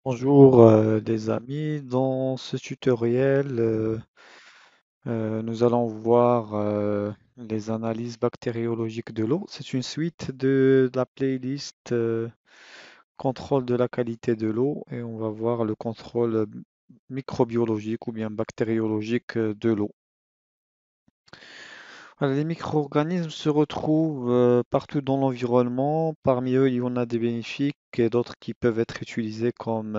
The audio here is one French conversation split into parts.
Bonjour les amis, dans ce tutoriel nous allons voir les analyses bactériologiques de l'eau. C'est une suite de la playlist contrôle de la qualité de l'eau et on va voir le contrôle microbiologique ou bien bactériologique de l'eau. Alors, les micro-organismes se retrouvent partout dans l'environnement. Parmi eux, il y en a des bénéfiques et d'autres qui peuvent être utilisés comme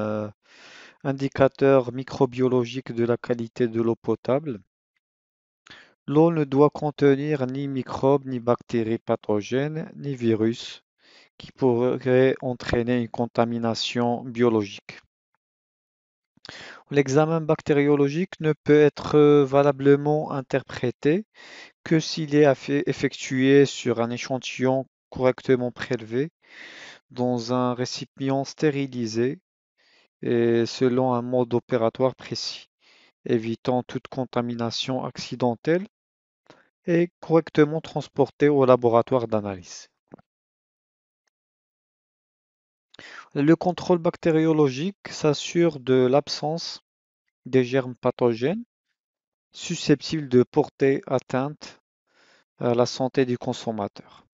indicateur microbiologique de la qualité de l'eau potable. L'eau ne doit contenir ni microbes, ni bactéries pathogènes, ni virus qui pourraient entraîner une contamination biologique. L'examen bactériologique ne peut être valablement interprété que s'il est effectué sur un échantillon correctement prélevé dans un récipient stérilisé et selon un mode opératoire précis, évitant toute contamination accidentelle et correctement transporté au laboratoire d'analyse. Le contrôle bactériologique s'assure de l'absence des germes pathogènes susceptibles de porter atteinte à la santé du consommateur.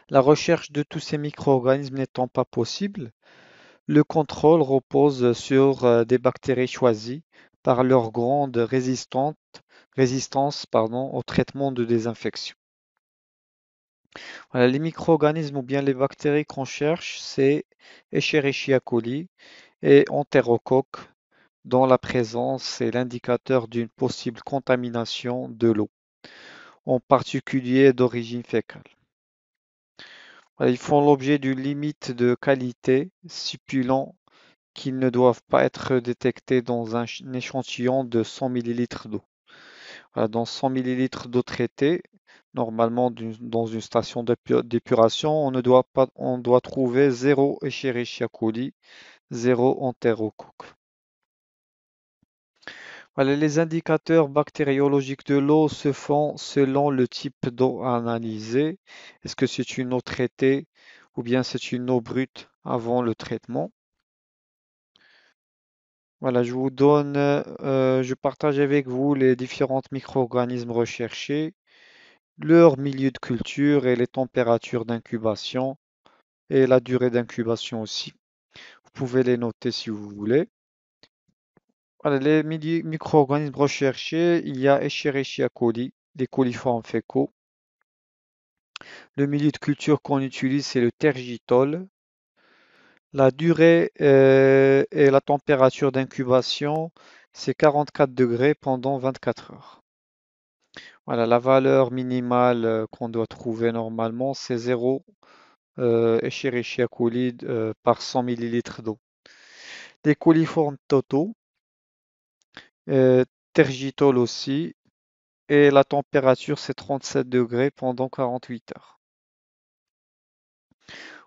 La recherche de tous ces micro-organismes n'étant pas possible, le contrôle repose sur des bactéries choisies par leur grande résistance au traitement de désinfection. Voilà, les micro-organismes ou bien les bactéries qu'on cherche, c'est Escherichia coli et Enterocoque, dont la présence est l'indicateur d'une possible contamination de l'eau, en particulier d'origine fécale. Voilà, ils font l'objet d'une limite de qualité stipulant qu'ils ne doivent pas être détectés dans un échantillon de 100 millilitres d'eau. Voilà, dans 100 millilitres d'eau traitée, normalement dans une station d'épuration, on doit trouver 0 Escherichia coli, 0 Enterocoque. Voilà, les indicateurs bactériologiques de l'eau se font selon le type d'eau analysée. Est-ce que c'est une eau traitée ou bien c'est une eau brute avant le traitement? Voilà, je partage avec vous les différents micro-organismes recherchés, leur milieu de culture et les températures d'incubation et la durée d'incubation aussi. Vous pouvez les noter si vous voulez. Voilà, les micro-organismes recherchés, il y a Escherichia coli, les coliformes fécaux. Le milieu de culture qu'on utilise, c'est le tergitol. La durée et la température d'incubation, c'est 44 degrés pendant 24 heures. Voilà, la valeur minimale qu'on doit trouver normalement, c'est 0 Escherichia coli par 100 millilitres d'eau. Les coliformes totaux, euh, tergitol aussi, et la température, c'est 37 degrés pendant 48 heures.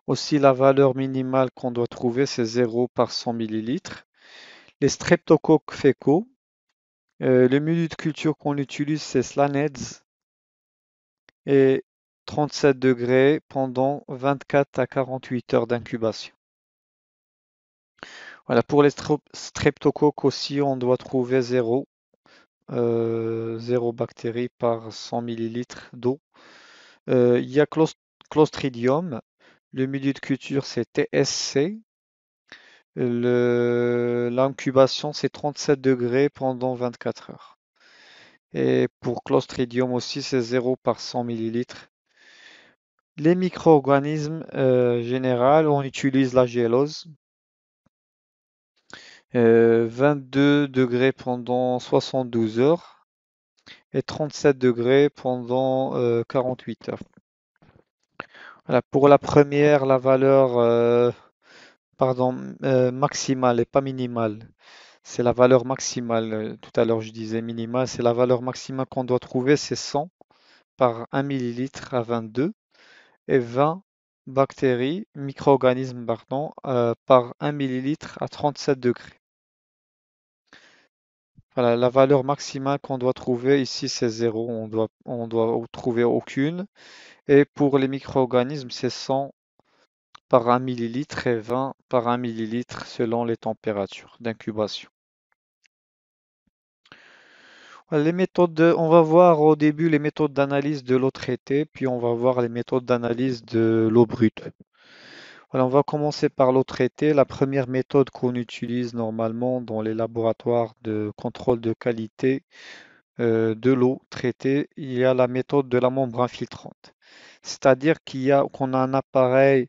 Aussi, la valeur minimale qu'on doit trouver, c'est 0 par 100 millilitres. Les streptocoques fécaux, le milieu de culture qu'on utilise, c'est Slaneds et 37 degrés pendant 24 à 48 heures d'incubation. Voilà, pour les streptocoques aussi, on doit trouver 0 bactéries par 100 millilitres d'eau. Il y a Clostridium, le milieu de culture c'est TSC. L'incubation c'est 37 degrés pendant 24 heures. Et pour Clostridium aussi c'est 0 par 100 millilitres. Les micro-organismes général, on utilise la gélose. 22 degrés pendant 72 heures et 37 degrés pendant 48 heures. Voilà, pour la première, la valeur maximale et pas minimale. C'est la valeur maximale. Tout à l'heure, je disais minimale. C'est la valeur maximale qu'on doit trouver, c'est 100 par 1 millilitre à 22 et 20 bactéries, micro-organismes, pardon, par 1 millilitre à 37 degrés. Voilà, la valeur maximale qu'on doit trouver ici, c'est 0. On doit trouver aucune. Et pour les micro-organismes, c'est 100 par 1 millilitre et 20 par 1 millilitre selon les températures d'incubation. Les méthodes, on va voir au début les méthodes d'analyse de l'eau traitée, puis on va voir les méthodes d'analyse de l'eau brute. Voilà, on va commencer par l'eau traitée. La première méthode qu'on utilise normalement dans les laboratoires de contrôle de qualité de l'eau traitée, il y a la méthode de la membrane filtrante. C'est-à-dire qu'on a un appareil,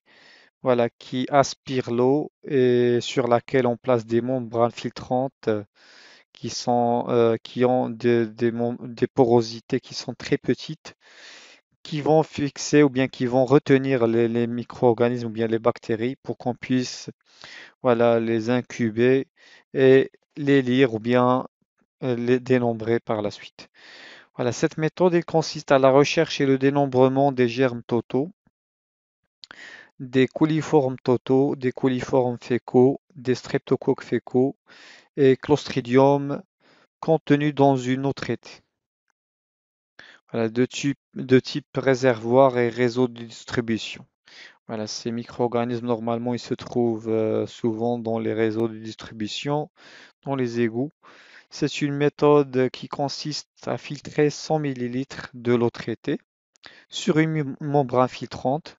voilà, qui aspire l'eau et sur laquelle on place des membranes filtrantes qui ont des porosités qui sont très petites, qui vont fixer ou bien qui vont retenir les micro-organismes ou bien les bactéries pour qu'on puisse, voilà, les incuber et les lire ou bien les dénombrer par la suite. Voilà, cette méthode, elle consiste à la recherche et le dénombrement des germes totaux, des coliformes totaux, des coliformes fécaux, des streptocoques fécaux et Clostridium contenus dans une eau traitée. Voilà, de type réservoir et réseau de distribution. Voilà, ces micro-organismes, normalement, ils se trouvent souvent dans les réseaux de distribution, dans les égouts. C'est une méthode qui consiste à filtrer 100 millilitres de l'eau traitée sur une membrane filtrante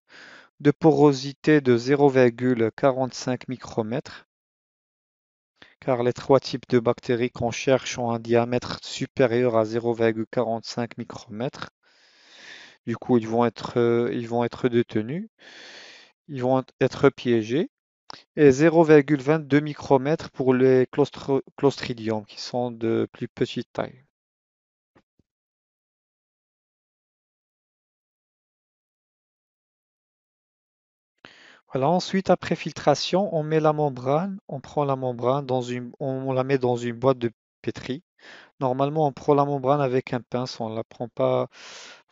de porosité de 0,45 micromètres, car les trois types de bactéries qu'on cherche ont un diamètre supérieur à 0,45 micromètres. Du coup, ils vont être détenus, ils vont être piégés. Et 0,22 micromètres pour les clostridiums, qui sont de plus petite taille. Voilà, ensuite, après filtration, on met la membrane, on prend la membrane on la met dans une boîte de pétri. Normalement, on prend la membrane avec un pince, on ne la prend pas,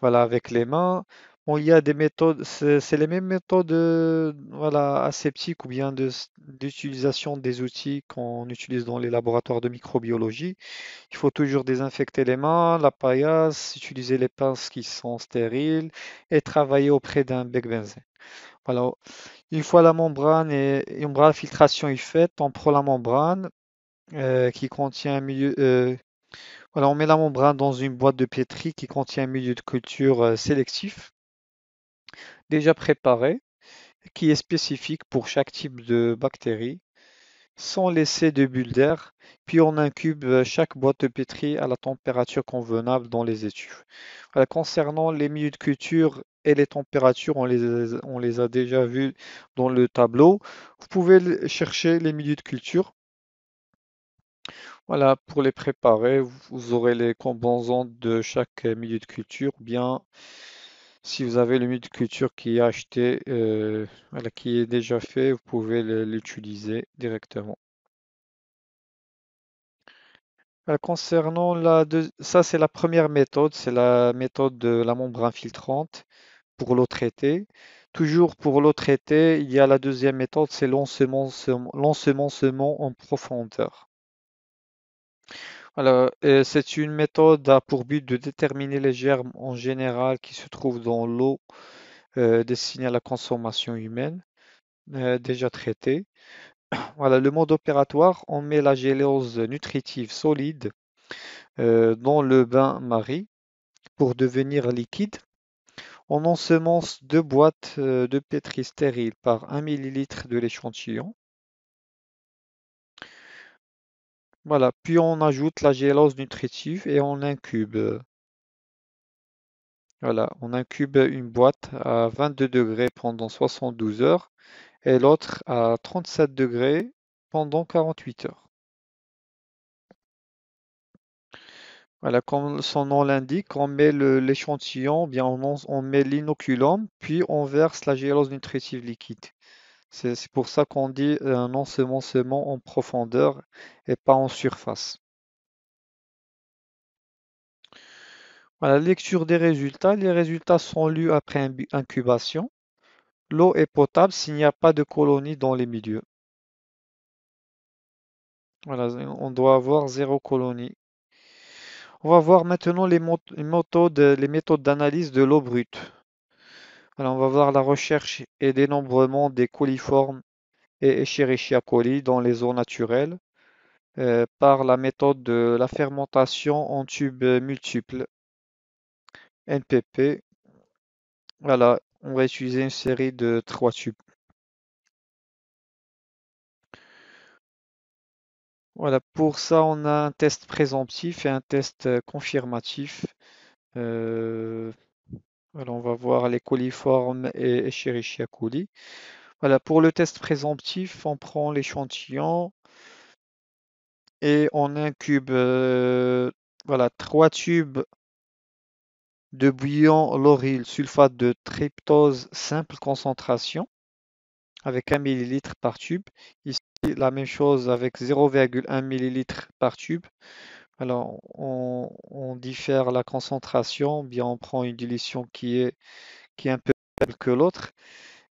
voilà, avec les mains. Bon, il y a des méthodes, c'est les mêmes méthodes, voilà, aseptiques ou bien d'utilisation des outils qu'on utilise dans les laboratoires de microbiologie. Il faut toujours désinfecter les mains, la paillasse, utiliser les pinces qui sont stériles et travailler auprès d'un bec benzène. Voilà. Une fois la membrane et une fois la filtration est faite, on prend la membrane qui contient un milieu. Voilà, on met la membrane dans une boîte de pétri qui contient un milieu de culture sélectif, déjà préparé, qui est spécifique pour chaque type de bactérie, sans laisser de bulles d'air. Puis on incube chaque boîte de pétri à la température convenable dans les étuves. Voilà, concernant les milieux de culture et les températures, on les a déjà vus dans le tableau. Vous pouvez chercher les milieux de culture. Voilà, pour les préparer, vous aurez les composants de chaque milieu de culture. Ou bien, si vous avez le milieu de culture qui est acheté, voilà, qui est déjà fait, vous pouvez l'utiliser directement. Concernant ça c'est la première méthode, c'est la méthode de la membrane filtrante pour l'eau traitée. Toujours pour l'eau traitée, il y a la deuxième méthode, c'est l'ensemencement en profondeur. Voilà, c'est une méthode a pour but de déterminer les germes en général qui se trouvent dans l'eau destinée à la consommation humaine, déjà traitée. Voilà, le mode opératoire, on met la gélose nutritive solide dans le bain-marie pour devenir liquide. On ensemence deux boîtes de pétri stériles par 1 millilitre de l'échantillon. Voilà, puis on ajoute la gélose nutritive et on incube. Voilà, on incube une boîte à 22 degrés pendant 72 heures et l'autre à 37 degrés pendant 48 heures. Voilà, comme son nom l'indique, on met l'échantillon, bien on met l'inoculum, puis on verse la gélose nutritive liquide. C'est pour ça qu'on dit un ensemencement en profondeur et pas en surface. Voilà, lecture des résultats. Les résultats sont lus après incubation. L'eau est potable s'il n'y a pas de colonies dans les milieux. Voilà, on doit avoir zéro colonie. On va voir maintenant les méthodes d'analyse de l'eau brute. Alors, on va voir la recherche et dénombrement des coliformes et Escherichia coli dans les eaux naturelles par la méthode de la fermentation en tubes multiples, NPP. Voilà, on va utiliser une série de 3 tubes. Voilà, pour ça, on a un test présomptif et un test confirmatif. Euh, voilà, on va voir les coliformes et Escherichia coli. Voilà, pour le test présomptif, on prend l'échantillon et on incube voilà, 3 tubes de bouillon lauryl sulfate de tryptose simple concentration avec 1 millilitre par tube. Ici, la même chose avec 0,1 millilitre par tube. Alors, on diffère la concentration, bien on prend une dilution qui est un peu plus faible que l'autre.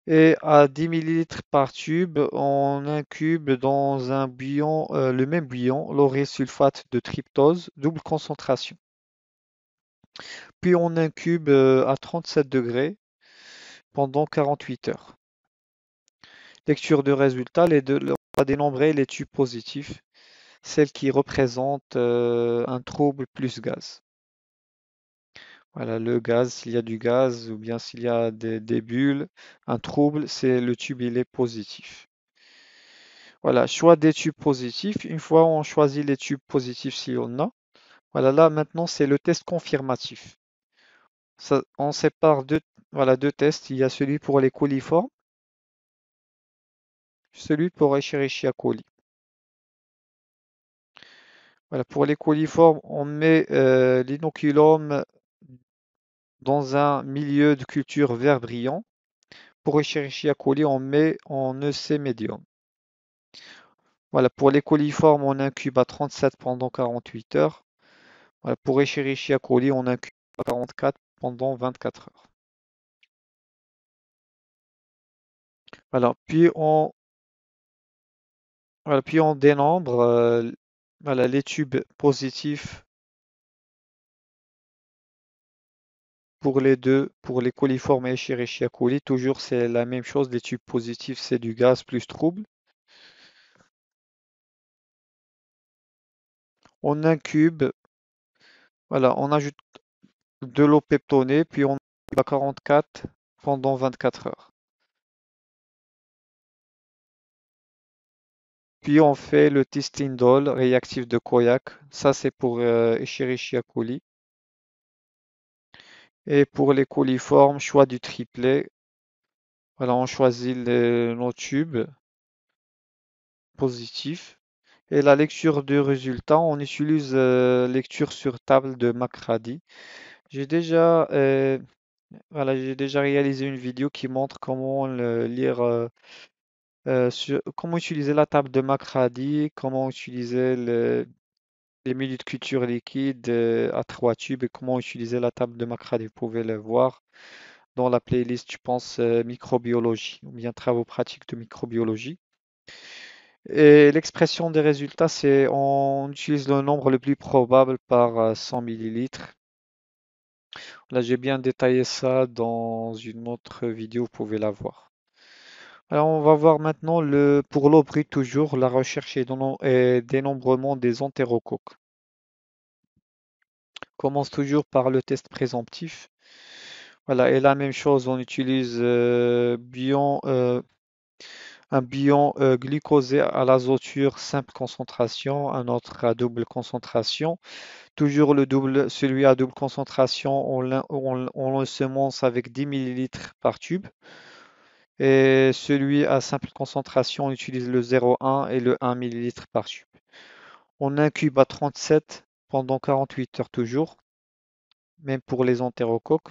Et à 10 millilitres par tube, on incube dans un bouillon, le même bouillon, lauryl sulfate de tryptose, double concentration. Puis on incube à 37 degrés pendant 48 heures. Lecture de résultats, on va dénombrer les tubes positifs, celles qui représentent un trouble plus gaz. Voilà, le gaz, s'il y a du gaz ou bien s'il y a des bulles, un trouble, c'est le tube, il est positif. Voilà, choix des tubes positifs. Une fois on choisit les tubes positifs si on a, voilà, là maintenant c'est le test confirmatif. On sépare voilà, 2 tests. Il y a celui pour les coliformes, celui pour Escherichia coli. Voilà, pour les coliformes, on met l'inoculum dans un milieu de culture vert brillant. Pour Escherichia coli, on met en EC médium. Voilà, pour les coliformes, on incube à 37 pendant 48 heures. Voilà, pour Escherichia coli, on incube à 44 pendant 24 heures. Voilà, puis on dénombre voilà, les tubes positifs pour les deux, pour les coliformes et Escherichia coli. Toujours, c'est la même chose. Les tubes positifs, c'est du gaz plus trouble. On incube, voilà, on ajoute de l'eau peptonée, puis on incube à 44 pendant 24 heures. Puis on fait le testindol réactif de Koyak. Ça, c'est pour Escherichia coli. Et pour les coliformes, choix du triplet. Voilà, on choisit nos tubes positifs. Et la lecture de résultats, on utilise lecture sur table de McRady. J'ai déjà, voilà, j'ai déjà réalisé une vidéo qui montre comment lire, comment utiliser la table de McRady, comment utiliser les milieux de culture liquide à 3 tubes et comment utiliser la table de McRady. Vous pouvez le voir dans la playlist, je pense, microbiologie ou bien travaux pratiques de microbiologie. Et l'expression des résultats, c'est on utilise le nombre le plus probable par 100 millilitres. Là, j'ai bien détaillé ça dans une autre vidéo, vous pouvez la voir. Alors, on va voir maintenant pour l'eau brute toujours, la recherche et dénombrement des entérocoques. On commence toujours par le test présomptif. Voilà, et la même chose, on utilise un bion glucosé à l'azoture simple concentration, un autre à double concentration. Toujours celui à double concentration, on le semence avec 10 millilitres par tube. Et celui à simple concentration, on utilise le 0,1 et le 1 millilitre par tube. On incube à 37 pendant 48 heures toujours, même pour les entérocoques.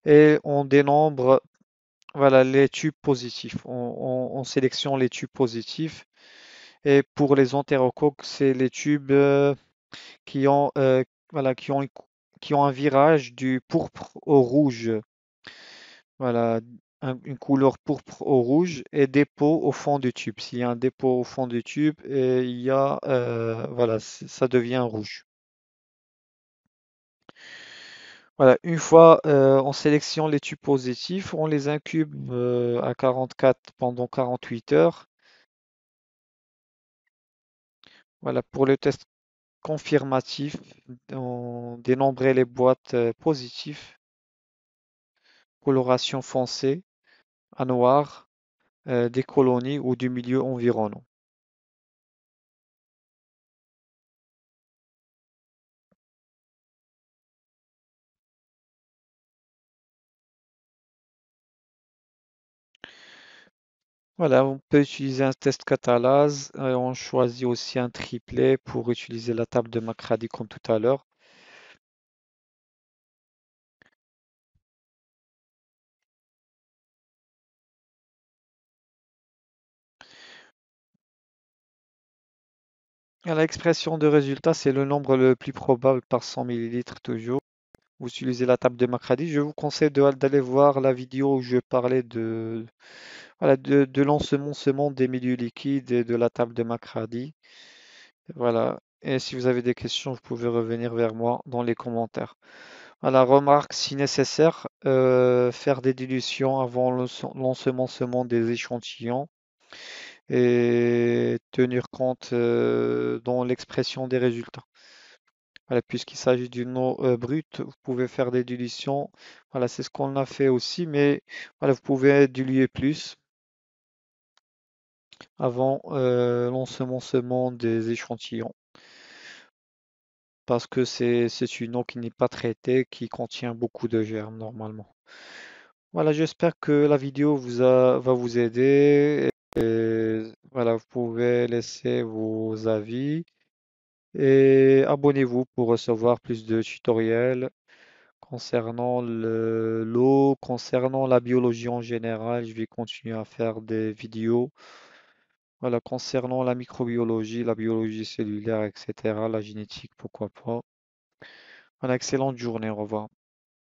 Et on dénombre voilà, les tubes positifs. On sélectionne les tubes positifs. Et pour les entérocoques, c'est les tubes qui ont, voilà, qui ont un virage du pourpre au rouge. Voilà, une couleur pourpre au rouge et dépôt au fond du tube. S'il y a un dépôt au fond du tube, et il y a, voilà, ça devient rouge. Voilà, une fois on sélectionne les tubes positifs, on les incube à 44 pendant 48 heures. Voilà, pour le test confirmatif, on dénombrait les boîtes positives, coloration foncée à noir, des colonies ou du milieu environnant. Voilà, on peut utiliser un test catalase. On choisit aussi un triplet pour utiliser la table de Macrady comme tout à l'heure. L'expression de résultat, c'est le nombre le plus probable par 100 millilitres toujours. Vous utilisez la table de Macrady. Je vous conseille d'aller voir la vidéo où je parlais voilà, de l'ensemencement des milieux liquides et de la table de Macrady. Voilà. Et si vous avez des questions, vous pouvez revenir vers moi dans les commentaires. Voilà, remarque, si nécessaire, faire des dilutions avant l'ensemencement des échantillons et tenir compte dans l'expression des résultats. Voilà, puisqu'il s'agit d'une eau brute, vous pouvez faire des dilutions. Voilà, c'est ce qu'on a fait aussi, mais voilà, vous pouvez diluer plus avant l'ensemencement des échantillons, parce que c'est une eau qui n'est pas traitée, qui contient beaucoup de germes normalement. Voilà, j'espère que la vidéo va vous aider. Et voilà, vous pouvez laisser vos avis et abonnez-vous pour recevoir plus de tutoriels concernant l'eau, concernant la biologie en général. Je vais continuer à faire des vidéos. Voilà, concernant la microbiologie, la biologie cellulaire, etc., la génétique, pourquoi pas. Voilà, excellente journée, au revoir.